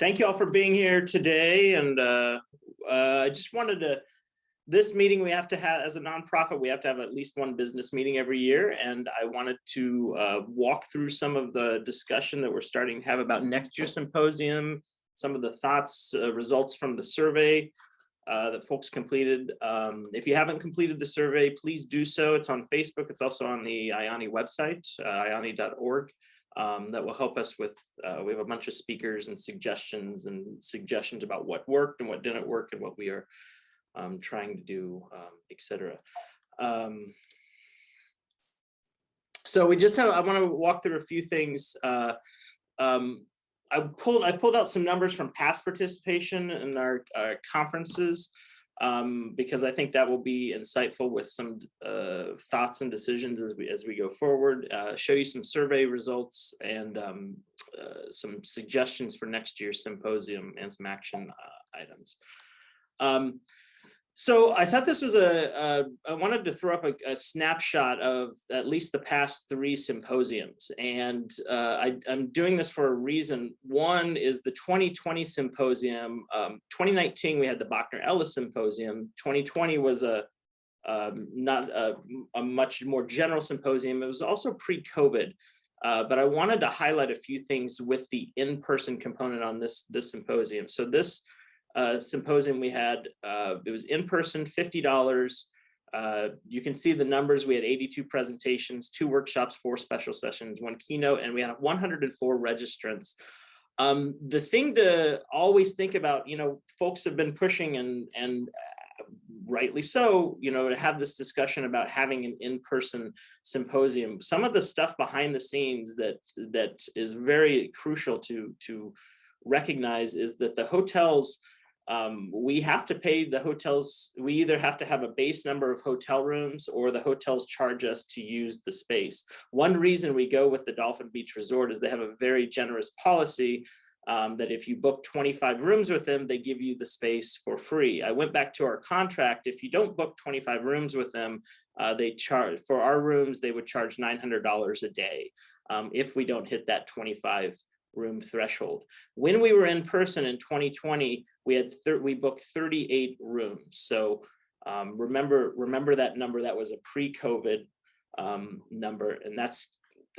Thank you all for being here today. And I just wanted to, this meeting we have to have, as a nonprofit, we have to have at least one business meeting every year. And I wanted to walk through some of the discussion that we're starting to have about next year's symposium, some of the thoughts, results from the survey that folks completed. If you haven't completed the survey, please do so. It's on Facebook. It's also on the IAANI website, IAANI.org. That will help us with, we have a bunch of speakers and suggestions about what worked and what didn't work and what we are trying to do, etc. So we just have, I want to walk through a few things. I pulled out some numbers from past participation in our conferences, because I think that will be insightful with some thoughts and decisions as we go forward. Show you some survey results and some suggestions for next year's symposium and some action items. So I thought this was I wanted to throw up a snapshot of at least the past 3 symposiums. And I'm doing this for a reason. One is the 2020 symposium. 2019, we had the Bachner-Ellis symposium. 2020 was not a much more general symposium. It was also pre-COVID. But I wanted to highlight a few things with the in-person component on this symposium. So this symposium we had, it was in person, $50. You can see the numbers. We had 82 presentations, 2 workshops, 4 special sessions, 1 keynote, and we had 104 registrants. The thing to always think about, folks have been pushing and rightly so, to have this discussion about having an in-person symposium. Some of the stuff behind the scenes that is very crucial to recognize is that the hotels, we have to pay the hotels. We either have to have a base number of hotel rooms or the hotels charge us to use the space. One reason we go with the Dolphin Beach Resort is they have a very generous policy that if you book 25 rooms with them, they give you the space for free. I went back to our contract. If you don't book 25 rooms with them, they charge, for our rooms, they would charge $900 a day if we don't hit that 25 room threshold. When we were in person in 2020, we booked 38 rooms. So remember that number. That was a pre-COVID number, and that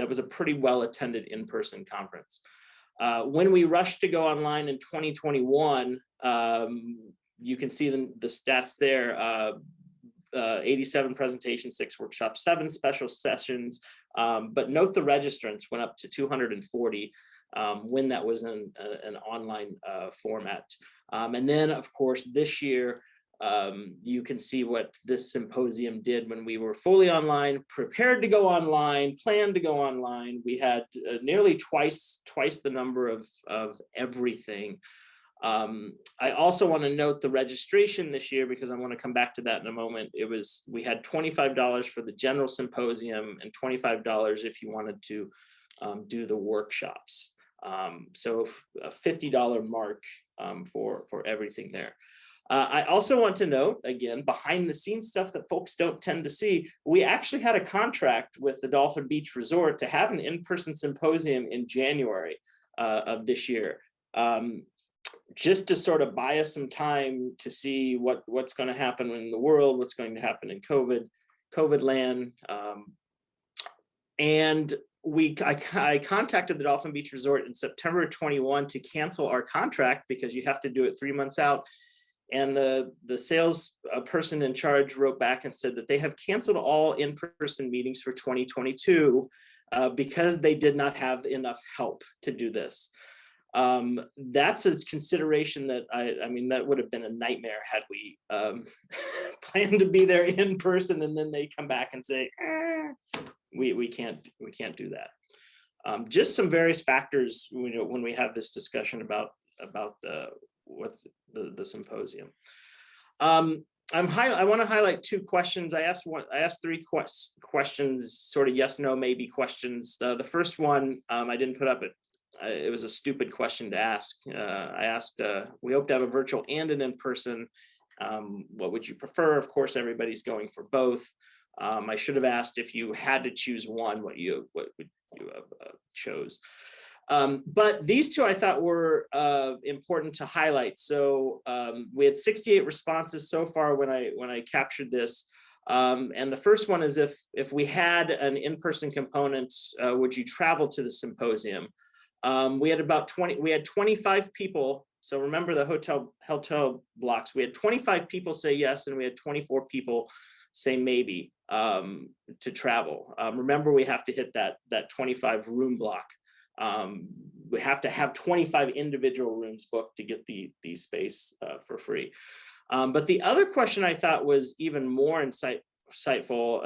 was a pretty well attended in-person conference. When we rushed to go online in 2021, you can see the stats there. 87 presentations, 6 workshops, 7 special sessions. But note the registrants went up to 240. When that was in an online format. And then, of course, this year, you can see what this symposium did when we were fully online, prepared to go online, planned to go online. We had nearly twice the number of everything. I also want to note the registration this year, because I want to come back to that in a moment. We had $25 for the general symposium and $25 if you wanted to do the workshops. So a $50 mark for everything there. I also want to note, again, behind the scenes stuff that folks don't tend to see, we actually had a contract with the Dolphin Beach Resort to have an in-person symposium in January of this year, just to sort of buy us some time to see what's going to happen in the world, what's going to happen in COVID land. And I contacted the Dolphin Beach Resort in September 21 to cancel our contract, because you have to do it 3 months out. And the sales person in charge wrote back and said that they have canceled all in-person meetings for 2022 because they did not have enough help to do this. That's a consideration that I mean, that would have been a nightmare had we planned to be there in person and then they come back and say, we can't do that. Just some various factors, when we have this discussion about what's the symposium. I want to highlight 2 questions. I asked 3 questions, sort of yes, no, maybe questions. The first one I didn't put up. It was a stupid question to ask. I asked, we hope to have a virtual and an in-person. What would you prefer? Of course, everybody's going for both. I should have asked if you had to choose one, what would you have chose. But these two I thought were important to highlight. So we had 68 responses so far when I captured this. And the first one is, if we had an in-person component, would you travel to the symposium? We had about 25 people. So remember the hotel blocks. We had 25 people say yes, and we had 24 people say maybe to travel. Remember, we have to hit that 25 room block. We have to have 25 individual rooms booked to get the space for free. But the other question I thought was even more insightful,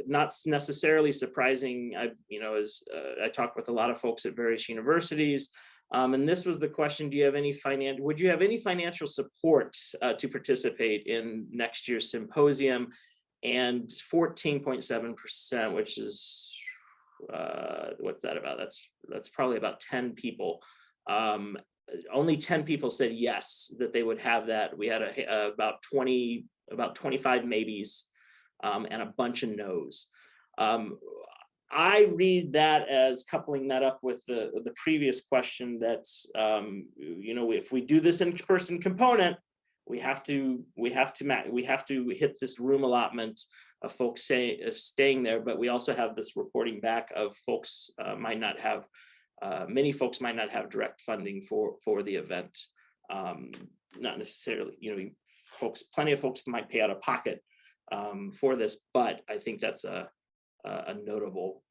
not necessarily surprising. As I talk with a lot of folks at various universities, and this was the question: would you have any financial support to participate in next year's symposium? And 14.7%, which is what's that about? That's probably about 10 people. Only 10 people said yes, that they would have that. We had about 25 maybes and a bunch of no's. I read that as coupling that up with the previous question that if we do this in-person component, we have to hit this room allotment of folks staying there, but we also have this reporting back of folks many folks might not have direct funding for the event. Not necessarily, plenty of folks might pay out of pocket for this, but I think that's a notable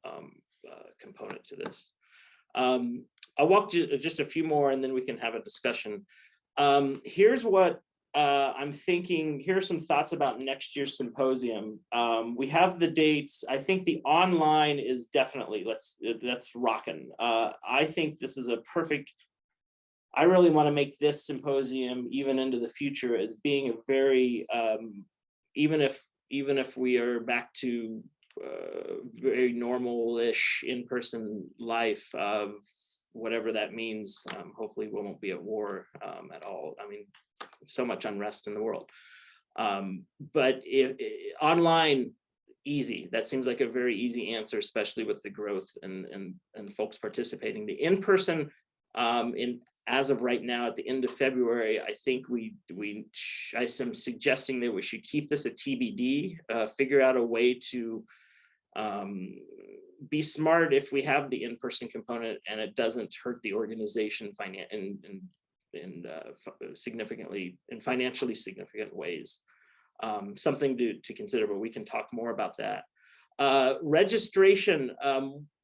component to this. I'll walk just a few more and then we can have a discussion. Here's what I'm thinking. Here are some thoughts about next year's symposium. We have the dates. I think the online is definitely, that's rocking. I think this is a perfect, I really want to make this symposium even into the future as being a very, even if we are back to very normal-ish in-person life, of whatever that means. Hopefully we won't be at war at all. I mean, so much unrest in the world. But online, easy. That seems like a very easy answer, especially with the growth and folks participating. The in-person, as of right now, at the end of February, I think I am suggesting that we should keep this a TBD, figure out a way to be smart if we have the in-person component and it doesn't hurt the organization in significantly and financially significant ways. Something to consider, but we can talk more about that. Registration,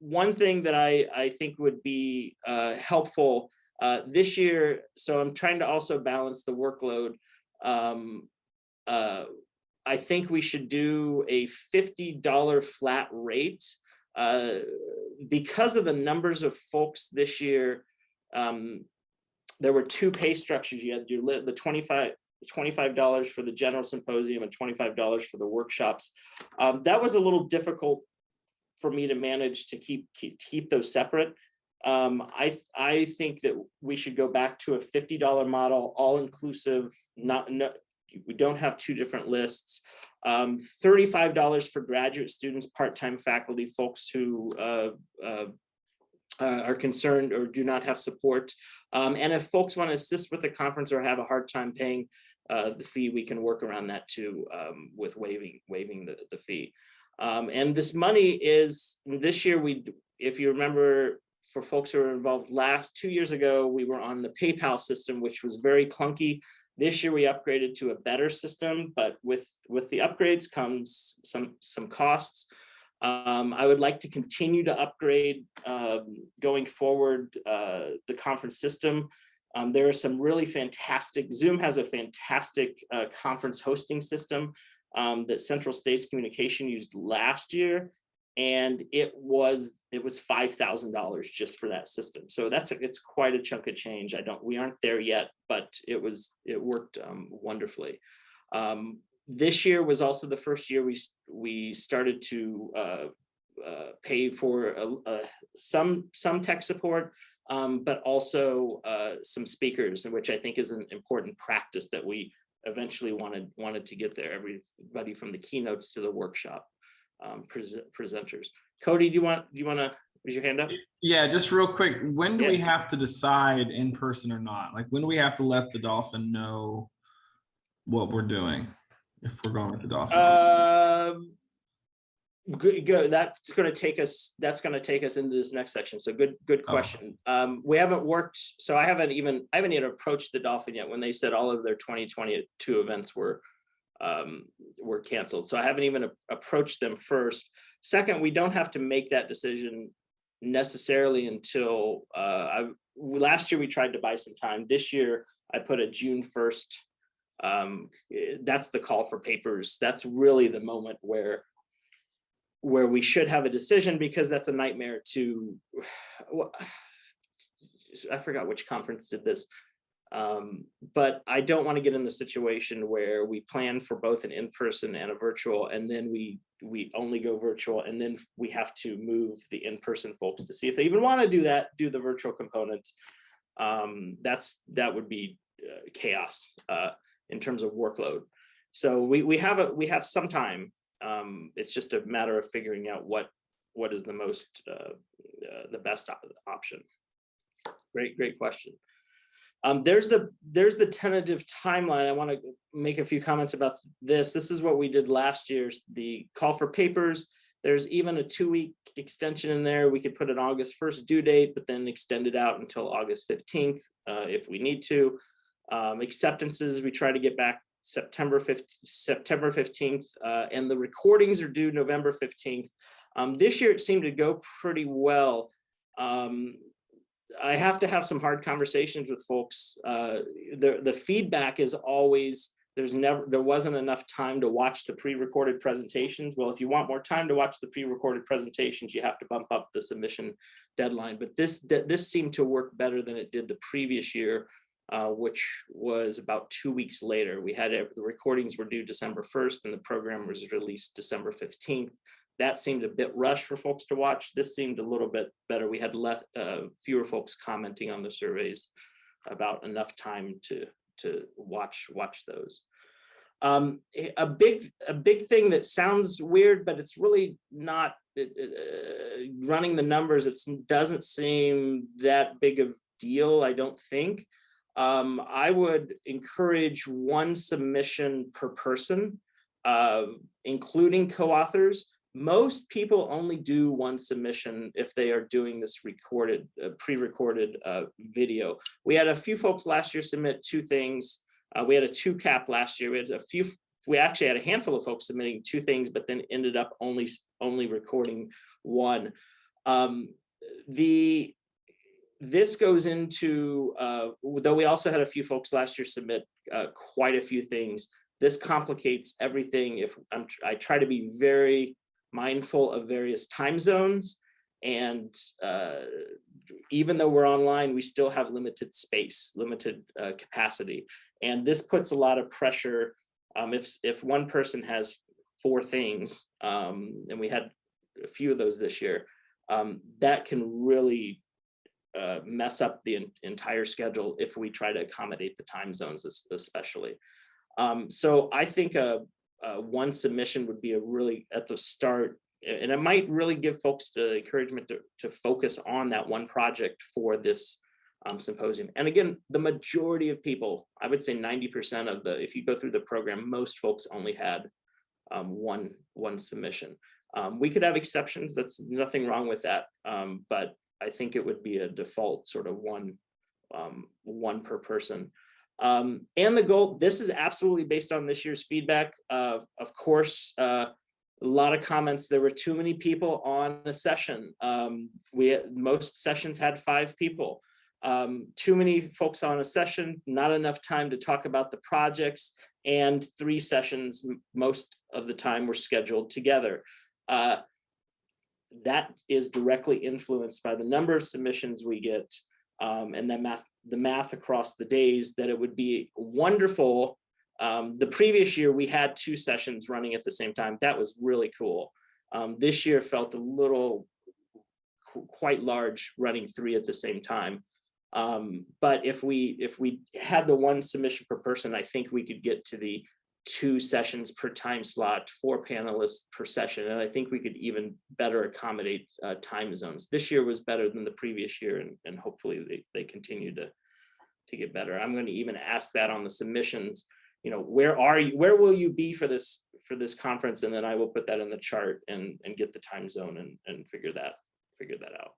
one thing that I think would be helpful this year, so I'm trying to also balance the workload. I think we should do a $50 flat rate because of the numbers of folks this year. There were two pay structures. You had the $25 for the general symposium and $25 for the workshops. That was a little difficult for me to manage to keep those separate. I think that we should go back to a $50 model, all inclusive. We don't have two different lists. $35 for graduate students, part-time faculty, folks who are concerned or do not have support. And if folks want to assist with the conference or have a hard time paying the fee, we can work around that too, with waiving the fee. And this money is, this year, if you remember, for folks who were involved 2 years ago, we were on the PayPal system, which was very clunky. This year we upgraded to a better system, but with the upgrades comes some costs. I would like to continue to upgrade going forward the conference system. There are some really fantastic, Zoom has a fantastic conference hosting system that Central States Communication used last year, and it was $5,000 just for that system. So it's quite a chunk of change. We aren't there yet, but it worked wonderfully. This year was also the first year we started to pay for some tech support, but also some speakers, which I think is an important practice that we eventually wanted to get there. Everybody from the keynotes to the workshop presenters. Cody, do you want to Was your hand up? Yeah, just real quick. When do Yeah. we have to decide in person or not? Like, when do we have to let the Dolphin know what we're doing if we're going with the Dolphin? Good. That's going to take us into this next section. So good question. We haven't worked, so I haven't even approached the Dolphin yet when they said all of their 2022 events were canceled. So I haven't even approached them first. Second, we don't have to make that decision necessarily until last year we tried to buy some time. This year I put a June 1st. That's the call for papers. That's really the moment where we should have a decision, because that's a nightmare to, I forgot which conference did this, but I don't want to get in the situation where we plan for both an in-person and a virtual, and then we only go virtual, and then we have to move the in-person folks to see if they even want to do the virtual component. That would be chaos in terms of workload. So we have some time. It's just a matter of figuring out what is the most the best option. Great question. There's the tentative timeline. I want to make a few comments about this. This is what we did last year, the call for papers. There's even a 2-week extension in there. We could put an August 1st due date, but then extend it out until August 15th if we need to. Acceptances, we try to get back September 15th, and the recordings are due November 15th. This year it seemed to go pretty well. I have to have some hard conversations with folks. The feedback is always there wasn't enough time to watch the pre-recorded presentations. Well, if you want more time to watch the pre-recorded presentations, you have to bump up the submission deadline. But this seemed to work better than it did the previous year, which was about 2 weeks later. We had the recordings were due December 1st, and the program was released December 15th. That seemed a bit rushed for folks to watch. This seemed a little bit better. We had fewer folks commenting on the surveys about enough time to watch those. A big thing that sounds weird, but it's really not. Running the numbers, it doesn't seem that big of a deal, I don't think. I would encourage one submission per person, including co-authors. Most people only do one submission if they are doing this recorded, pre-recorded video. We had a few folks last year submit 2 things. We had a 2 cap last year. We actually had a handful of folks submitting 2 things, but then ended up only recording 1. This goes into, though we also had a few folks last year submit quite a few things, this complicates everything. If I try to be very mindful of various time zones, and even though we're online, we still have limited space, limited capacity, and this puts a lot of pressure. If one person has 4 things, and we had a few of those this year, that can really mess up the entire schedule if we try to accommodate the time zones, especially. So I think one submission would be a really at the start, and it might really give folks the encouragement to focus on that one project for this symposium. And again, the majority of people, I would say 90% of if you go through the program, most folks only had one submission. We could have exceptions. That's nothing wrong with that, but I think it would be a default sort of one per person. And the goal, this is absolutely based on this year's feedback. Of course, a lot of comments, there were too many people on a session. Most sessions had 5 people. Too many folks on a session, not enough time to talk about the projects, and 3 sessions most of the time were scheduled together. That is directly influenced by the number of submissions we get, and the math across the days, that it would be wonderful. The previous year we had 2 sessions running at the same time. That was really cool. This year felt a little quite large, running 3 at the same time. But if we had the 1 submission per person, I think we could get to the 2 sessions per time slot, 4 panelists per session. And I think we could even better accommodate time zones. This year was better than the previous year, and hopefully they continue to get better. I'm going to even ask that on the submissions, you know, where will you be for this conference? And then I will put that in the chart and get the time zone and figure that out,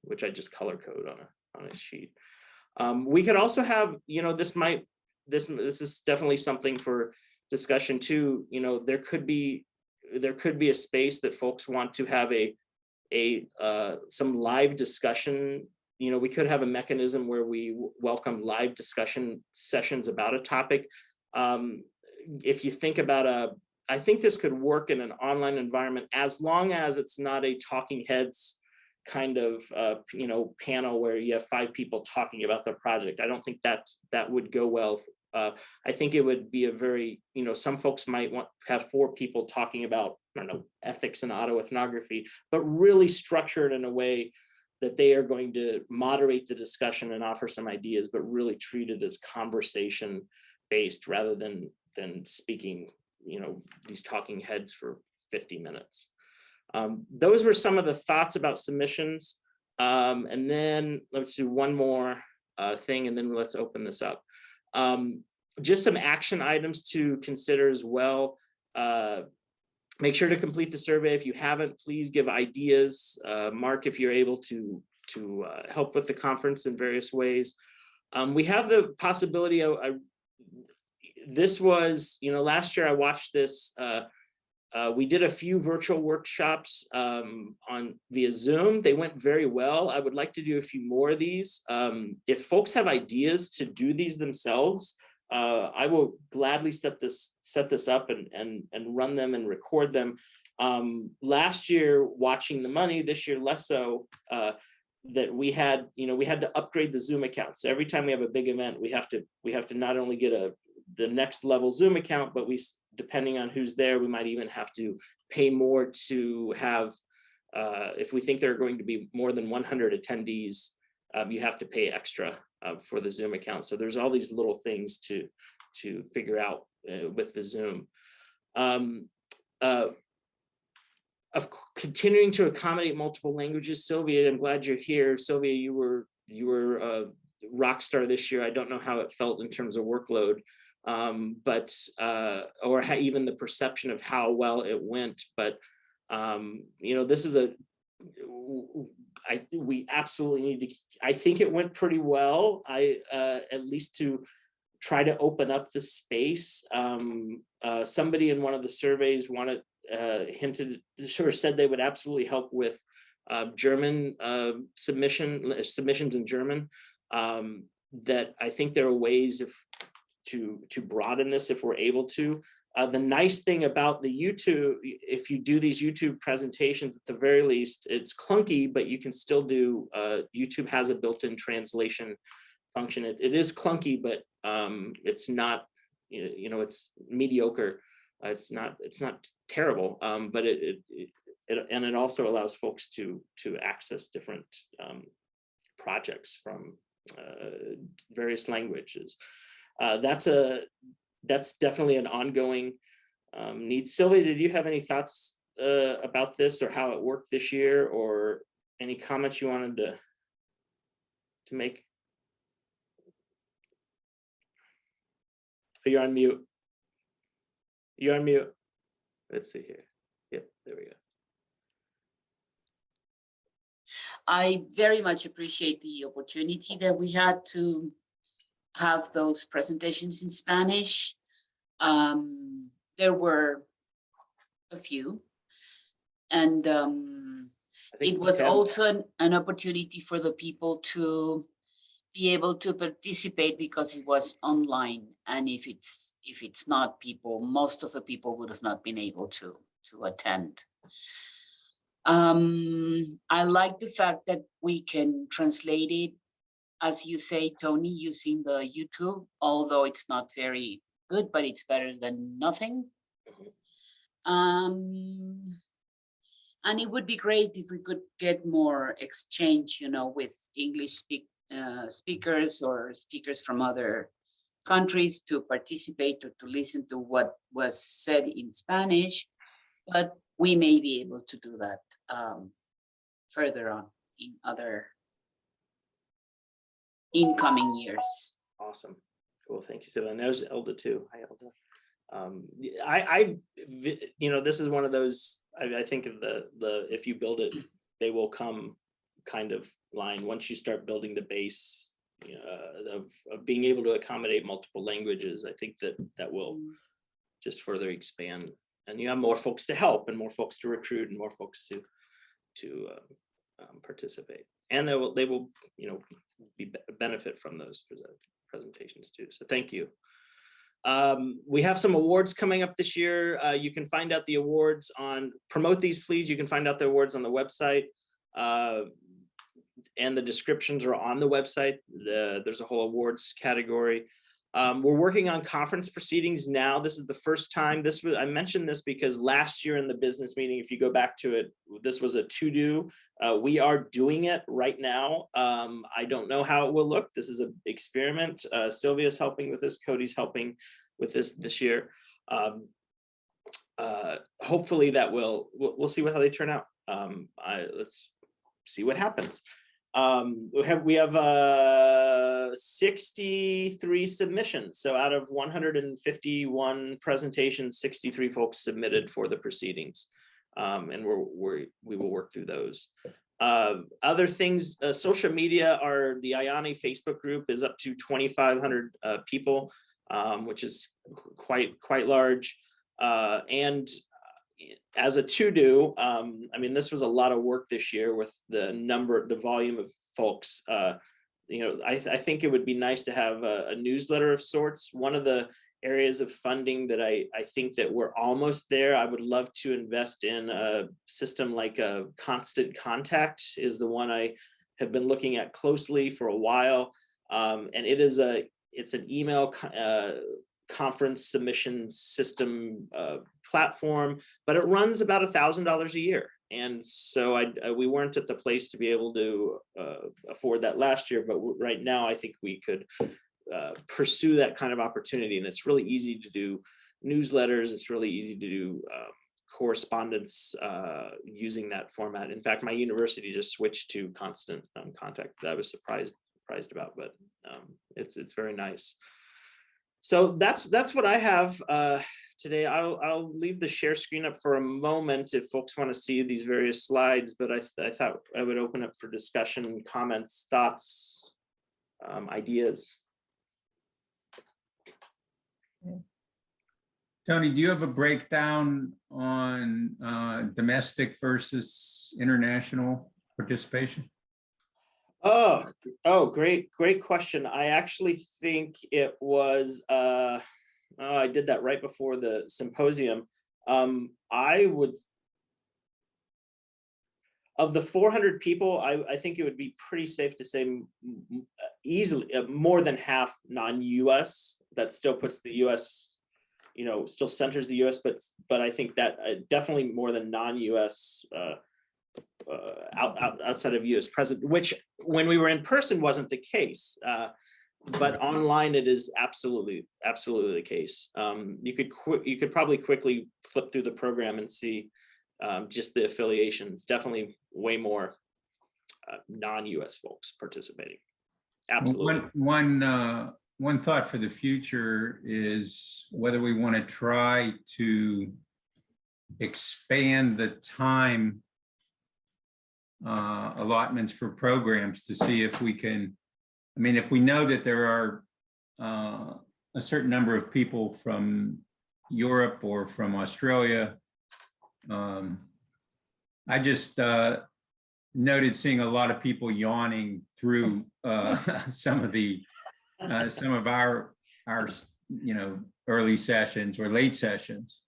which I just color code on a sheet. We could also have, you know, this is definitely something for discussion too. You know, there could be a space that folks want to have some live discussion. You know, we could have a mechanism where we welcome live discussion sessions about a topic. If you think about I think this could work in an online environment, as long as it's not a talking heads kind of you know, panel where you have 5 people talking about their project. I don't think that would go well. I think it would be a very, you know, some folks might want to have 4 people talking about, I don't know, ethics and autoethnography, but really structured in a way that they are going to moderate the discussion and offer some ideas, but really treat it as conversation based rather than speaking, you know, these talking heads for 50 minutes. Those were some of the thoughts about submissions. And then let's do one more thing, and then let's open this up. Just some action items to consider as well. Make sure to complete the survey. If you haven't, please give ideas. Mark, if you're able to help with the conference in various ways. We have the possibility of, this was, you know, last year I watched this, we did a few virtual workshops via Zoom. They went very well. I would like to do a few more of these. If folks have ideas to do these themselves, I will gladly set this up and run them and record them. Last year, watching the money, this year less so, that we had to upgrade the Zoom account. So every time we have a big event, we have to not only get the next level Zoom account, but depending on who's there, we might even have to pay more to have, if we think there are going to be more than 100 attendees, you have to pay extra for the Zoom account. So there's all these little things to figure out with the Zoom. Of continuing to accommodate multiple languages. Sylvia, I'm glad you're here. Sylvia, you were a rock star this year. I don't know how it felt in terms of workload, but or even the perception of how well it went. But you know, this is we absolutely need to. I think it went pretty well. At least to try to open up the space. Somebody in one of the surveys said they would absolutely help with German submissions in German. That I think there are ways to broaden this if we're able to. The nice thing about the YouTube, if you do these YouTube presentations, at the very least, it's clunky, but you can still do, YouTube has a built-in translation function. It is clunky, but it's not, you know, it's mediocre. It's not terrible, but it also allows folks to access different projects from various languages. That's definitely an ongoing need. Sylvia, did you have any thoughts about this or how it worked this year, or any comments you wanted to make? You're on mute. You're on mute. Let's see here. Yep, there we go. I very much appreciate the opportunity that we had to have those presentations in Spanish. There were a few, and it was also an opportunity for the people to be able to participate because it was online, and if it's not people, most of the people would have not been able to attend. I like the fact that we can translate it, as you say, Tony, using the YouTube, although it's not very good, but it's better than nothing. And it would be great if we could get more exchange, you know, with English speakers or speakers from other countries to participate or to listen to what was said in Spanish, but we may be able to do that further on in other incoming years. Awesome. Cool. Thank you, Sylvia. And there's Elda too. Hi, Elda. This is one of those, I think of the if you build it, they will come kind of line. Once you start building the base of being able to accommodate multiple languages, I think that will just further expand, and you have more folks to help and more folks to recruit and more folks to participate, and they will benefit from those presentations too. So thank you. We have some awards coming up this year. You can find out the awards promote these, please. You can find out the awards on the website, and the descriptions are on the website. There's a whole awards category. We're working on conference proceedings now. This is the first time. I mentioned this because last year in the business meeting, if you go back to it, this was a to-do. We are doing it right now. I don't know how it will look. This is an experiment. Sylvia's helping with this. Cody's helping with this year. Hopefully that we'll see how they turn out. Let's see what happens. We have 63 submissions. So out of 151 presentations, 63 folks submitted for the proceedings. And we will work through those. Other things, social media the IAANI Facebook group is up to 2,500 people, which is quite large. And as a to-do, this was a lot of work this year with the volume of folks. I think it would be nice to have a newsletter of sorts. One of the areas of funding that I think that we're almost there. I would love to invest in a system like a Constant Contact is the one I have been looking at closely for a while. And it's an email conference submission system platform, but it runs about $1,000 a year. And so we weren't at the place to be able to afford that last year, but right now I think we could pursue that kind of opportunity. And it's really easy to do newsletters. It's really easy to do correspondence using that format. In fact, my university just switched to Constant Contact. That I was surprised about, but it's very nice. So that's what I have today. I'll leave the share screen up for a moment if folks want to see these various slides, but I thought I would open up for discussion, comments, thoughts, ideas. Tony, do you have a breakdown on domestic versus international participation? Oh, great question. I actually think it was, I did that right before the symposium. Of the 400 people, I think it would be pretty safe to say easily more than half non-US. That still puts the US, still centers the US, but I think that definitely more than non-US outside of US present, which when we were in person wasn't the case, but online it is absolutely the case. You could probably quickly flip through the program and see just the affiliations. Definitely way more non-US folks participating. Absolutely. One thought for the future is whether we want to try to expand the time allotments for programs to see if we can, if we know that there are a certain number of people from Europe or from Australia. I just noted seeing a lot of people yawning through some of our early sessions or late sessions,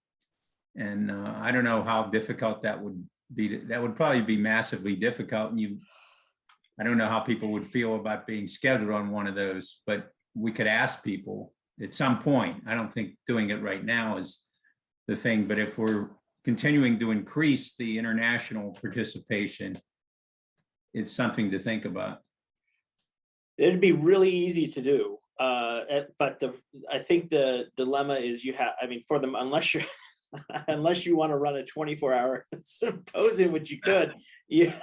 and I don't know how difficult that would be. That would probably be massively difficult, and I don't know how people would feel about being scheduled on one of those, but we could ask people at some point. I don't think doing it right now is the thing, but if we're continuing to increase the international participation, it's something to think about. It'd be really easy to do. But I think the dilemma is you have, I mean, for them, unless you're, unless you want to run a 24-hour symposium, which you could, yeah.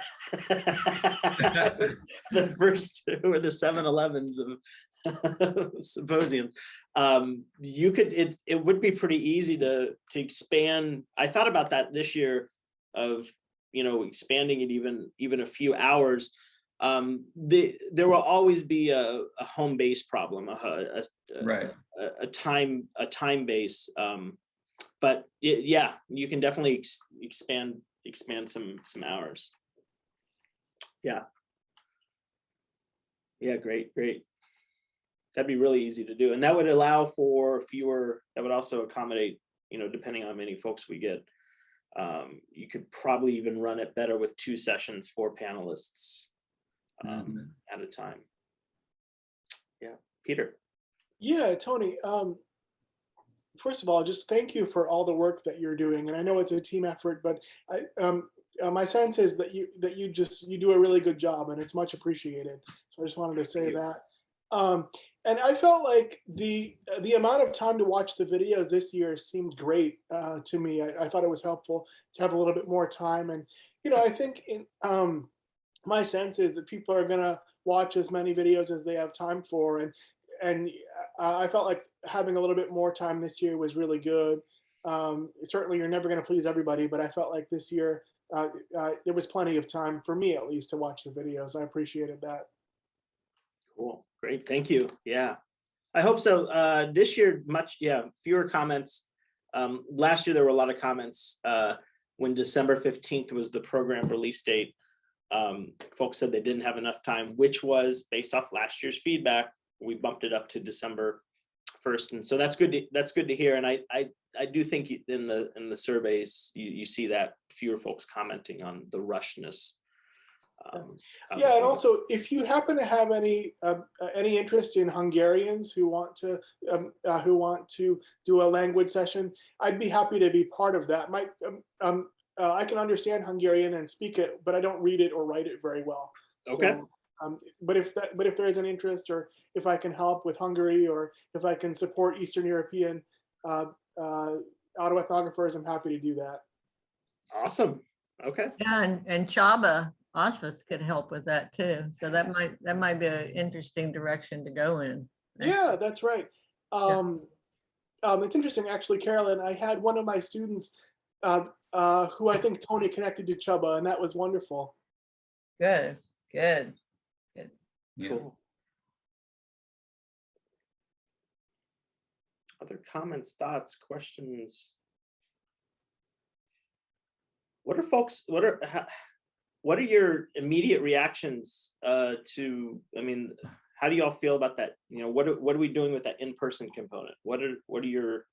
The first or the 7-Elevens of symposiums. You could, it would be pretty easy to expand. I thought about that this year of, you know, expanding it even a few hours. There will always be a home base problem, Right. a time base. But yeah, you can definitely expand some hours. Yeah. Yeah, great. That'd be really easy to do. And that would allow for fewer, that would also accommodate, you know, depending on how many folks we get. You could probably even run it better with 2 sessions, 4 panelists at a time. Yeah, Peter. Yeah, Tony. First of all, just thank you for all the work that you're doing, and I know it's a team effort, but my sense is that you do a really good job, and it's much appreciated. So I just wanted to say that. And I felt like the amount of time to watch the videos this year seemed great to me. I thought it was helpful to have a little bit more time, and you know, I think my sense is that people are gonna watch as many videos as they have time for, and I felt like having a little bit more time this year was really good. Certainly, you're never going to please everybody, but I felt like this year there was plenty of time for me, at least, to watch the videos. I appreciated that. Cool, great, thank you. Yeah, I hope so. This year, fewer comments. Last year there were a lot of comments when December 15th was the program release date. Folks said they didn't have enough time, which was based off last year's feedback. We bumped it up to December 1st, and so that's good to hear. And I do think in the surveys you see that fewer folks commenting on the rushness. Yeah, and also if you happen to have any interest in Hungarians who want to do a language session, I'd be happy to be part of that. I can understand Hungarian and speak it, but I don't read it or write it very well. Okay. So, but if there is an interest, or if I can help with Hungary, or if I can support Eastern European autoethnographers, I'm happy to do that. Awesome. Okay. Yeah, and Chaba Osvith could help with that too. So that might be an interesting direction to go in. Yeah, that's right. It's interesting, actually, Carolyn. I had one of my students who I think Tony connected to Chaba, and that was wonderful. Good. Yeah. Cool. Other comments, thoughts, questions? What are your immediate reactions to, I mean, how do y'all feel about that? You know, what are we doing with that in-person component? What are your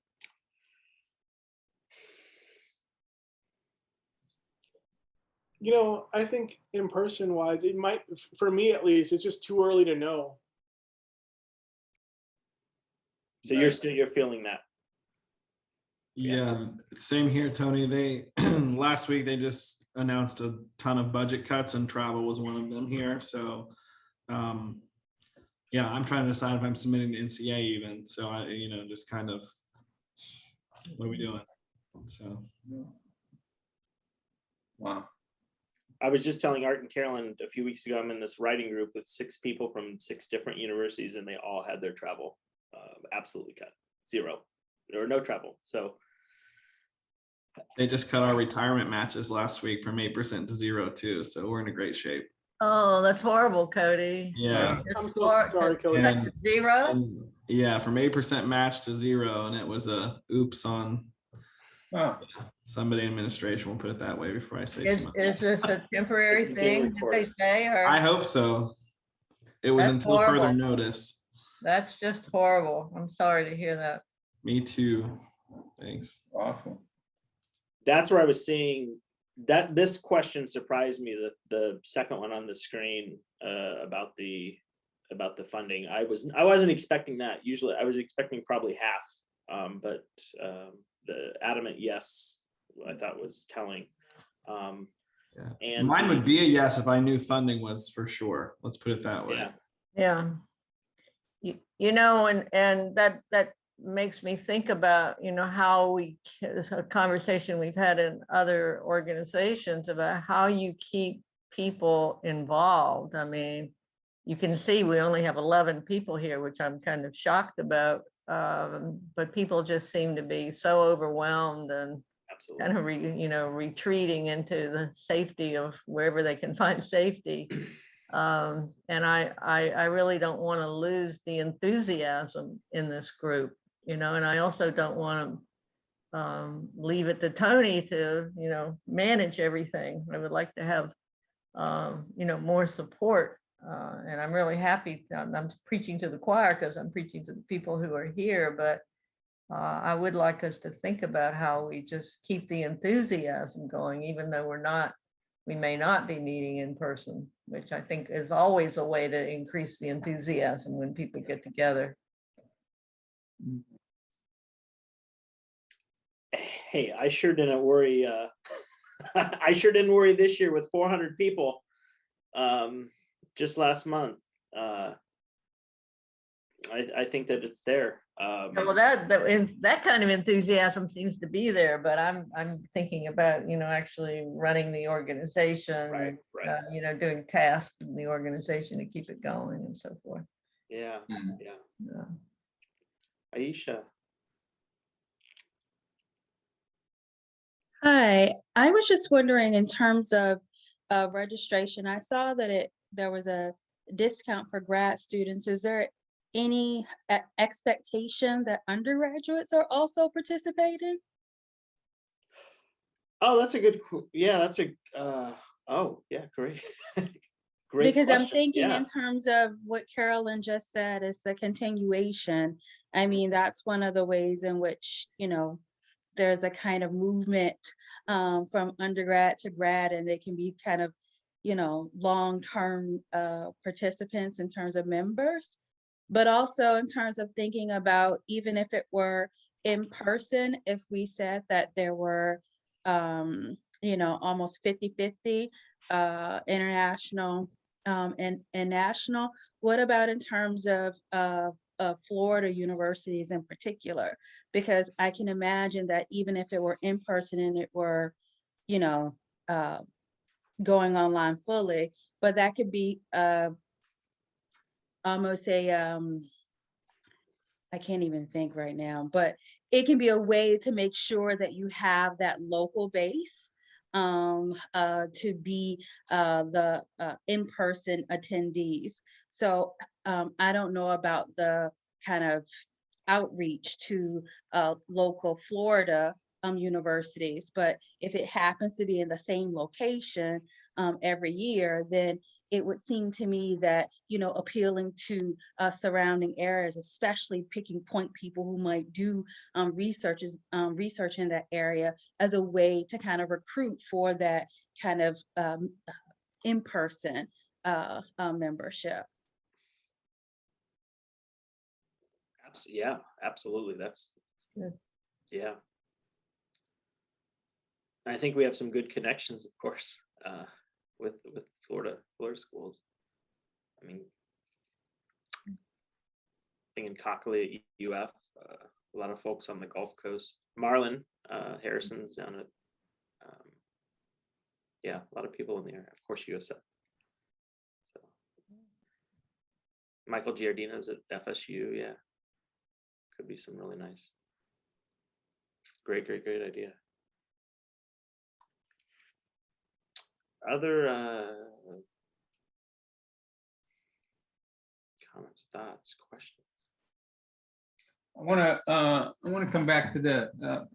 You know, I think in-person wise, it might, for me at least, it's just too early to know. So you're feeling that? Yeah, same here, Tony. They last week they just announced a ton of budget cuts, and travel was one of them here. So yeah, I'm trying to decide if I'm submitting to NCA even. So I, you know, just kind of, what are we doing? So Wow. I was just telling Art and Carolyn a few weeks ago, I'm in this writing group with 6 people from 6 different universities, and they all had their travel absolutely cut, 0 or no travel. So they just cut our retirement matches last week from 8% to 0 too. So we're in a great shape. Oh, that's horrible, Cody. Yeah. I'm so sorry, Cody. And- 0? And yeah, from 8% match to 0, and it was a oops on somebody in administration. We'll put it that way before I say too much. Is this a temporary This is being thing, did they recorded. say, or? I hope so. It was That's until further horrible. notice. That's just horrible. I'm sorry to hear that. Me too. Thanks. Awful. that's where I was seeing that this question surprised me, the second one on the screen about the funding. I wasn't expecting that. Usually I was expecting probably half, but the adamant yes, I thought was telling. Yeah. And mine would be a yes if I knew funding was for sure. Let's put it that way. Yeah. Yeah. you know, and that makes me think about, you know, how it's a conversation we've had in other organizations about how you keep people involved. I mean, you can see we only have 11 people here, which I'm kind of shocked about. But people just seem to be so overwhelmed and Absolutely. kind of retreating into the safety of wherever they can find safety. And I really don't want to lose the enthusiasm in this group, you know, and I also don't want to leave it to Tony to, you know, manage everything. I would like to have, you know, more support. And I'm really happy. I'm preaching to the choir because I'm preaching to the people who are here, but I would like us to think about how we just keep the enthusiasm going, even though we may not be meeting in person, which I think is always a way to increase the enthusiasm when people get together. Hey, I sure didn't worry. I sure didn't worry this year with 400 people just last month. I think that it's there. Well, that kind of enthusiasm seems to be there, but I'm thinking about, you know, actually running the organization, Right. you know, doing tasks in the organization to keep it going and so forth. Yeah. Mm. Yeah. Aisha. Hi, I was just wondering in terms of registration, I saw that there was a discount for grad students. Is there any expectation that undergraduates are also participating? Oh, that's a good. Yeah, that's a. Oh, yeah, great. Great. Because I'm question. thinking Yeah. in terms of what Carolyn just said is the continuation. I mean, that's one of the ways in which, you know, there's a kind of movement from undergrad to grad, and they can be kind of, you know, long-term participants in terms of members, but also in terms of thinking about, even if it were in person, if we said that there were, you know, almost 50-50 international and national, what about in terms of Florida universities in particular? Because I can imagine that even if it were in person and it were, you know, going online fully, but that could be almost I can't even think right now, but it can be a way to make sure that you have that local base to be the in-person attendees. So I don't know about the kind of outreach to local Florida universities, but if it happens to be in the same location every year, then it would seem to me that, you know, appealing to surrounding areas, especially picking point people who might do research in that area as a way to kind of recruit for that kind of in-person membership. Yeah, absolutely. That's. Yeah. Yeah. I think we have some good connections, of course, with Florida schools. I mean, I think in Cockley at UF, a lot of folks on the Gulf Coast. Marlon Harrison's down at, yeah, a lot of people in the area. Of course, USF. So Michael Giardina's at FSU. Yeah, could be some really nice. Great idea. Other comments, thoughts, questions? I want to come back to the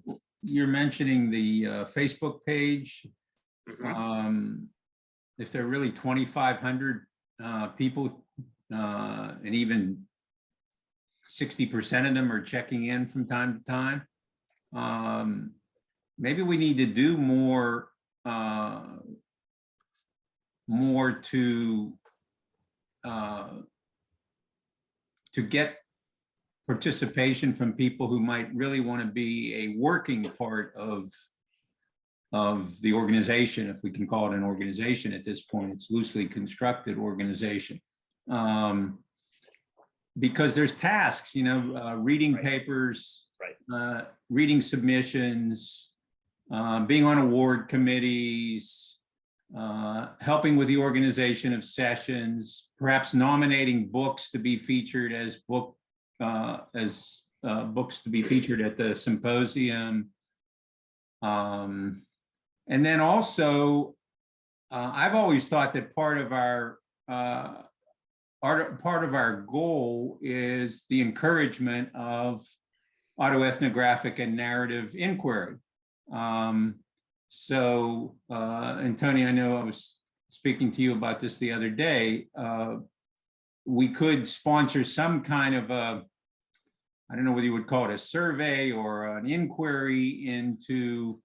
you're mentioning the Facebook page. Mhm. If there are really 2,500 people, and even 60% of them are checking in from time to time, maybe we need to do more to get participation from people who might really want to be a working part of the organization, if we can call it an organization at this point. It's loosely constructed organization. because there's tasks, reading Right. papers, Right. reading submissions, being on award committees, helping with the organization of sessions, perhaps nominating books to be featured as books to be featured at the symposium. And then also, I've always thought that part of our goal is the encouragement of autoethnographic and narrative inquiry. And Tony, I know I was speaking to you about this the other day. We could sponsor some kind of I don't know whether you would call it a survey or an inquiry into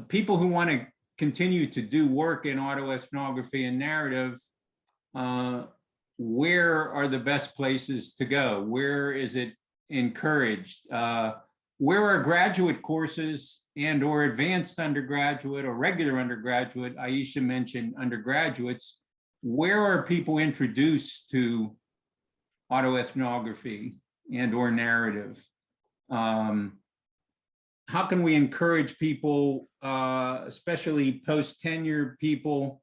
people who want to continue to do work in autoethnography and narrative. Where are the best places to go? Where is it encouraged? Where are graduate courses and or advanced undergraduate or regular undergraduate? Aisha mentioned undergraduates. Where are people introduced to autoethnography and or narrative? How can we encourage people, especially post-tenure people,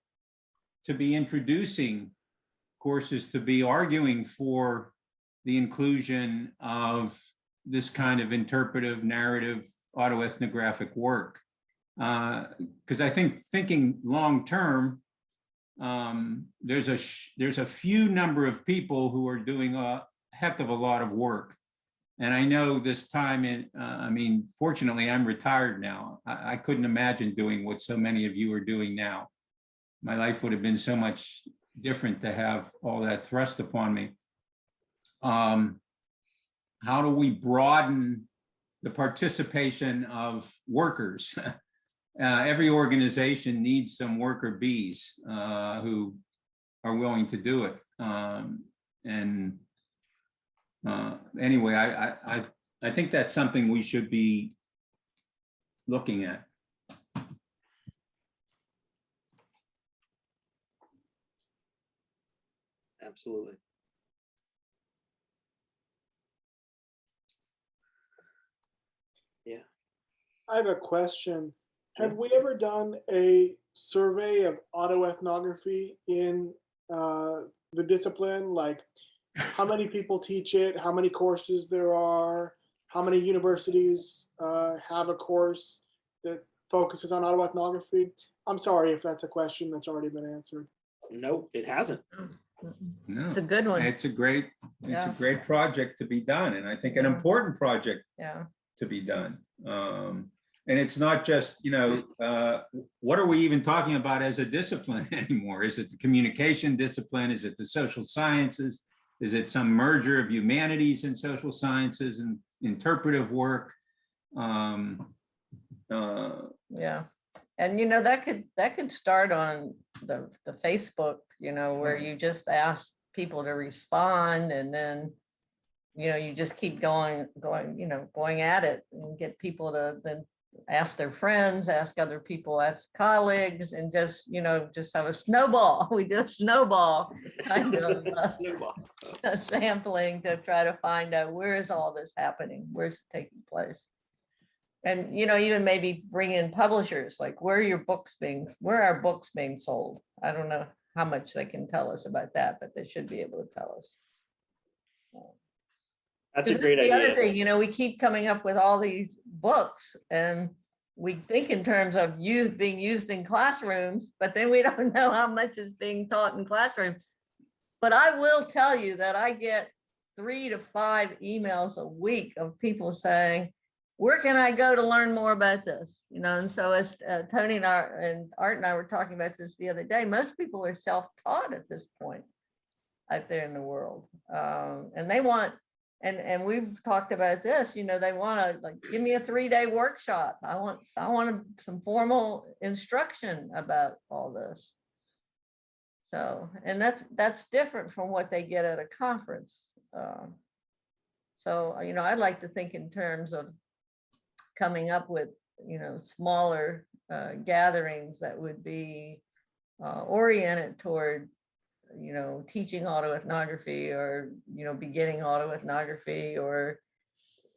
to be introducing courses, to be arguing for the inclusion of this kind of interpretive narrative autoethnographic work? Because I think thinking long-term, there's a few number of people who are doing a heck of a lot of work. And I know this time, fortunately, I'm retired now. I couldn't imagine doing what so many of you are doing now. My life would have been so much different to have all that thrust upon me. How do we broaden the participation of workers? Every organization needs some worker bees who are willing to do it. Anyway, I think that's something we should be looking at. Absolutely. Yeah. I have a question. Have we ever done a survey of autoethnography in the discipline? Like how many people teach it, how many courses there are, how many universities have a course that focuses on autoethnography? I'm sorry if that's a question that's already been answered. No, it hasn't. No, It's a good one. it's a great project to be done, and I think an important project to be done. And it's not just, what are we even talking about as a discipline anymore? Is it the communication discipline? Is it the social sciences? Is it some merger of humanities and social sciences and interpretive work? Yeah. And that could start on the Facebook, where you just ask people to respond, and then you just keep going at it and get people to then ask their friends, ask other people, ask colleagues, and just have a snowball. We do a snowball kind of Snowball. sampling to try to find out where is all this happening, where's it taking place. And even maybe bring in publishers, like where are books being sold? I don't know how much they can tell us about that, but they should be able to tell us. That's a great idea. The other thing, we keep coming up with all these books, and we think in terms of being used in classrooms, but then we don't know how much is being taught in classrooms. But I will tell you that I get 3 to 5 emails a week of people saying, where can I go to learn more about this? And so as Tony and Art and I were talking about this the other day, most people are self-taught at this point out there in the world. And they want, and we've talked about this, they want to give me a 3-day workshop. I want some formal instruction about all this. So, and that's different from what they get at a conference. So, I'd like to think in terms of coming up with, smaller gatherings that would be oriented toward you know, teaching autoethnography, or, you know, beginning autoethnography, or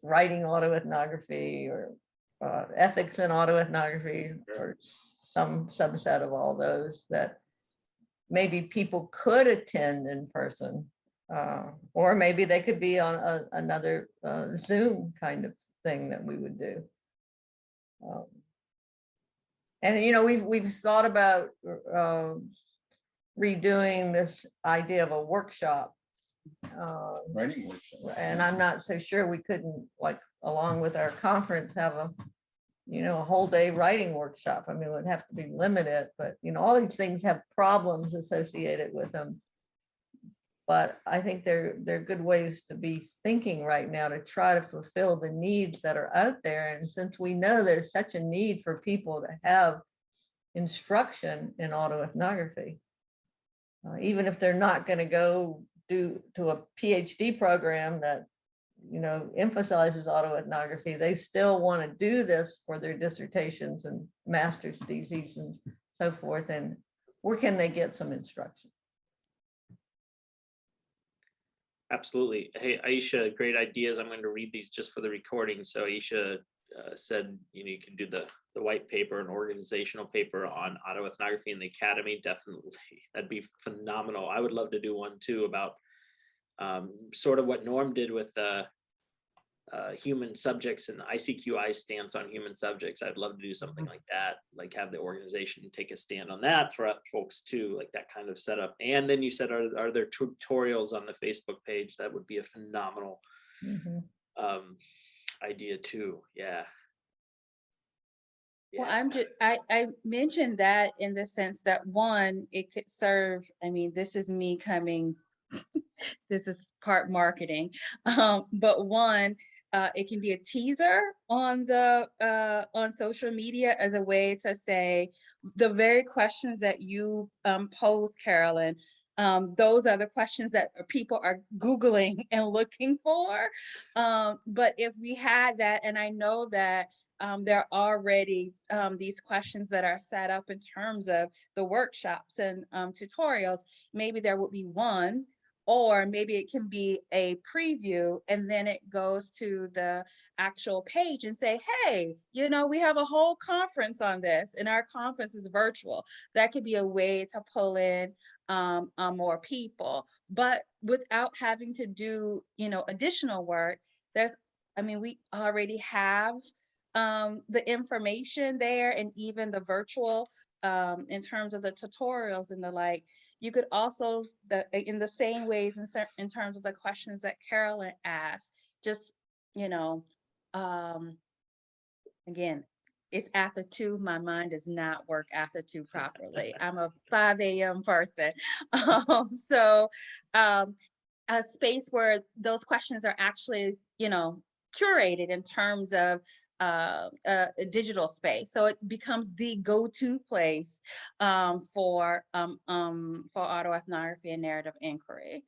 writing autoethnography, or ethics in autoethnography, or some subset of all those that maybe people could attend in person, or maybe they could be on another Zoom kind of thing that we would do. And you know, we've thought about redoing this idea of a workshop. Writing workshop. And I'm not so sure we couldn't, like, along with our conference, have a, you know, a whole day writing workshop. I mean, it would have to be limited, but you know, all these things have problems associated with them. But I think they're good ways to be thinking right now to try to fulfill the needs that are out there. And since we know there's such a need for people to have instruction in autoethnography, even if they're not going to go to a PhD program that, you know, emphasizes autoethnography, they still want to do this for their dissertations and master's theses and so forth. And where can they get some instruction? Absolutely. Hey, Aisha, great ideas. I'm going to read these just for the recording. So Aisha said, you know, you can do the white paper, an organizational paper on autoethnography in the academy. Definitely, that'd be phenomenal. I would love to do one too about sort of what Norm did with human subjects and the ICQI stance on human subjects. I'd love to do something like that, like have the organization take a stand on that for folks too, like that kind of setup. And then you said, are there tutorials on the Facebook page? That would be a phenomenal idea too. Yeah. Well, I mentioned that in the sense that, one, it could serve, I mean, this is me coming, this is part marketing, but one, it can be a teaser on on social media as a way to say the very questions that you posed, Carolyn. Those are the questions that people are Googling and looking for. But if we had that, and I know that there are already these questions that are set up in terms of the workshops and tutorials, maybe there would be one, or maybe it can be a preview, and then it goes to the actual page and say, hey, you know, we have a whole conference on this, and our conference is virtual. That could be a way to pull in more people, but without having to do, you know, additional work. I mean, we already have the information there, and even the virtual in terms of the tutorials and the like. You could also, in the same ways, in terms of the questions that Carolyn asked, just, you know, again, it's after 2. My mind does not work after 2 properly. I'm a 5 a.m. person. So a space where those questions are actually, you know, curated in terms of a digital space, so it becomes the go-to place for autoethnography and narrative inquiry.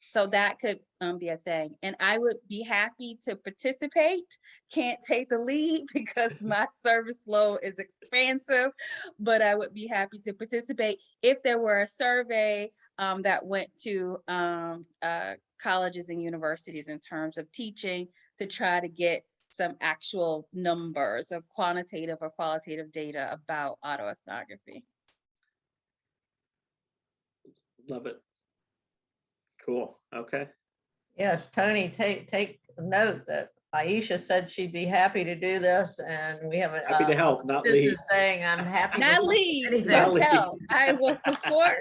So that could be a thing, and I would be happy to participate. Can't take the lead because my service load is expansive, but I would be happy to participate if there were a survey that went to colleges and universities in terms of teaching, to try to get some actual numbers or quantitative or qualitative data about autoethnography. Love it. Cool. Okay. Yes, Tony, take note that Aisha said she'd be happy to do this, and we have Happy to help, not this lead. is saying I'm happy Not to do lead, anything. Not but lead. help. I will support.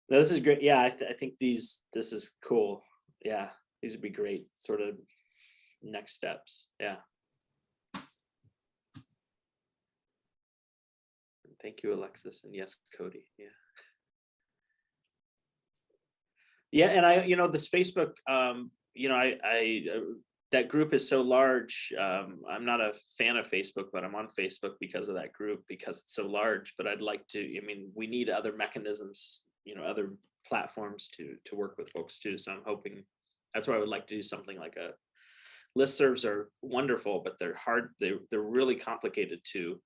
No, this is great. Yeah, I think this is cool. Yeah, these would be great sort of next steps. Yeah. Thank you, Alexis, and yes, Cody. Yeah. Yeah, and I, you know, this Facebook, you know, I that group is so large. I'm not a fan of Facebook, but I'm on Facebook because of that group, because it's so large. But I'd like to, I mean, we need other mechanisms, you know, other platforms to work with folks too. So I'm hoping that's why I would like to do something like a listservs are wonderful, but they're hard. They're really complicated to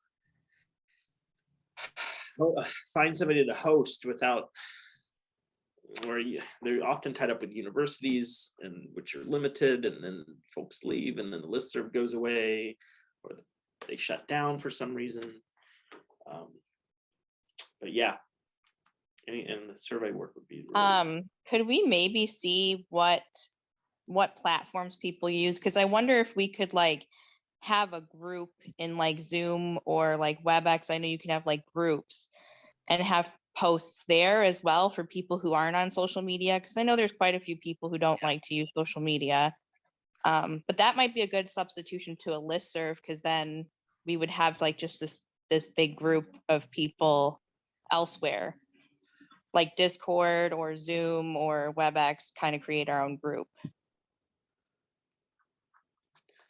find somebody to host without, or they're often tied up with universities, and which are limited, and then folks leave, and then the listserv goes away, or they shut down for some reason. But yeah, and the survey work would be really Could we maybe see what platforms people use? Because I wonder if we could like have a group in like Zoom or like WebEx. I know you can have like groups and have posts there as well for people who aren't on social media, because I know there's quite a few people who don't like to use social media. But that might be a good substitution to a listserv, because then we would have like just this big group of people elsewhere, like Discord or Zoom or WebEx, kind of create our own group.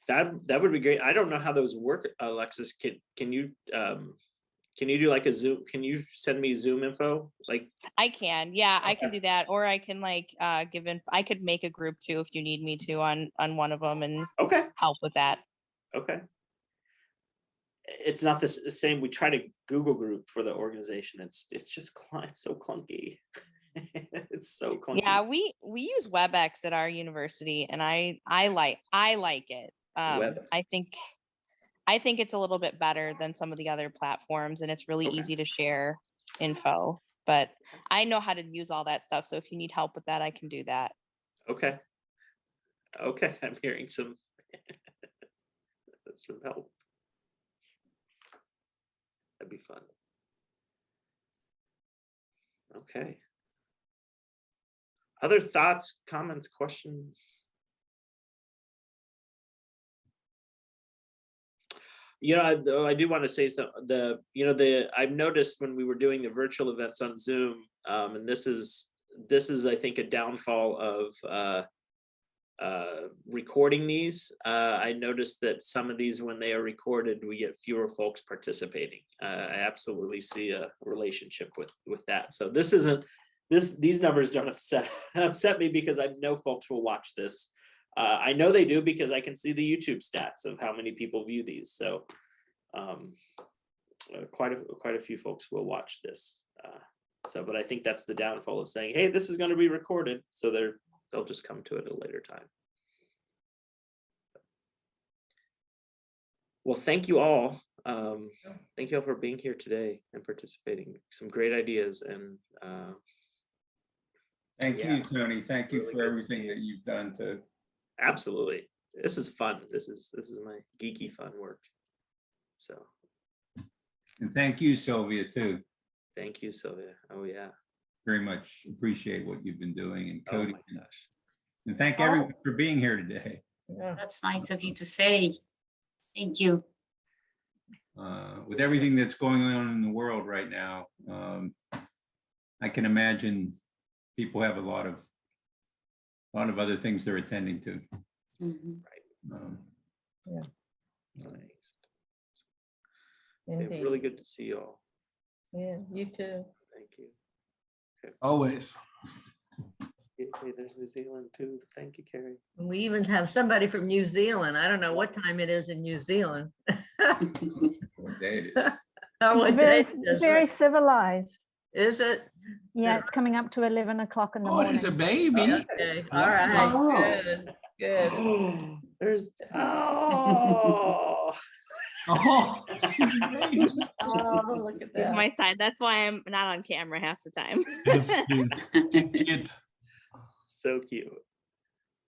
that would be great. I don't know how those work, Alexis. Can you do like a Zoom? Can you send me Zoom info? Like I can, yeah, I can do that, or I can like I could make a group too if you need me to on one of them and okay, help with that. okay. It's not the same. We try to Google group for the organization. It's just it's so clunky. It's so clunky. Yeah, we use WebEx at our university, and I like it. I think it's a little bit better than some of the other platforms, and it's really easy to share info. But I know how to use all that stuff, so if you need help with that, I can do that. Okay. Okay, I'm hearing some help. That'd be fun. Okay. Other thoughts, comments, questions? You know, I do want to say something. I've noticed when we were doing the virtual events on Zoom, and this is I think a downfall of recording these. I noticed that some of these, when they are recorded, we get fewer folks participating. I absolutely see a relationship with that. So these numbers don't upset me, because I know folks will watch this. I know they do, because I can see the YouTube stats of how many people view these. So quite a few folks will watch this. But I think that's the downfall of saying, hey, this is going to be recorded. So they'll just come to it at a later time. Well, thank you all. Thank you all for being here today and participating. Some great ideas. And thank you, Tony. Thank you for everything that you've done to. Absolutely. This is fun. This is my geeky fun work. So. And thank you, Sylvia, too. Thank you, Sylvia. Oh, yeah. Very much appreciate what you've been doing, and Cody. Oh my gosh. And thank everyone for being here today. Yeah. That's nice of you to say. Thank you. With everything that's going on in the world right now, I can imagine people have a lot of other things they're attending to. Mhm. Yeah. Nice. Indeed. Okay, really good to see you all. Yeah, you too. Thank you. Always. Hey, there's New Zealand too. Thank you, Carrie. And we even have somebody from New Zealand. I don't know what time it is in New Zealand. What day it is. Oh, what It's day very, it is, very right? civilized. Is it? Yeah, it's coming up to 11 o'clock in the Oh, there's a morning. baby. Okay, all right, Oh. good, good. There's Oh, she's a baby. Oh, look at Here's that. my side. That's why I'm not on camera half the time. That's cute. Cute. so cute.